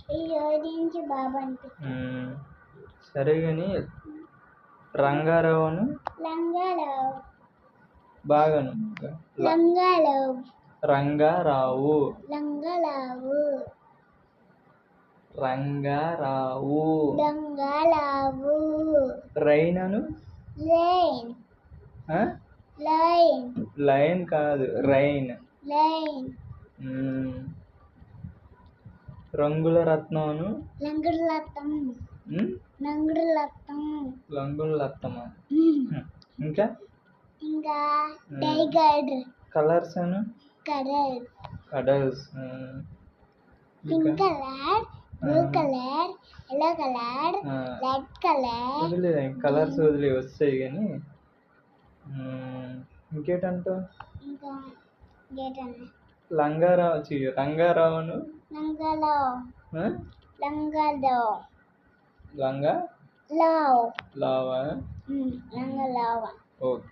ఈ రోజు నుంచి బాబు అనిపిస్తుంది. సరే కానీ రంగారావును లంగారావు బాగాను లంగారావు రంగారావు లంగారావు రంగారావు లంగారావు రైనను లైన్ ఆ? లైన్ లైన్ కాదు రైన్ లైన్ రంగుల రత్నమును లంగుడు లత్తం ఉమ్? లంగుడు లత్తం రంగుల రత్నమా ఇంకా ఇంకా టైగర్ కలర్స్ అను colour colours pink colour blue colour yellow colour red colour వదిలే కలర్స్ వదిలే వస్తాయి కానీ ఇంకేటంటావు ఇంకా గేటన్న రంగారావును లంగలో ఆ? లంగలో లంగా లవ్ లావా లంగలవ ఓకే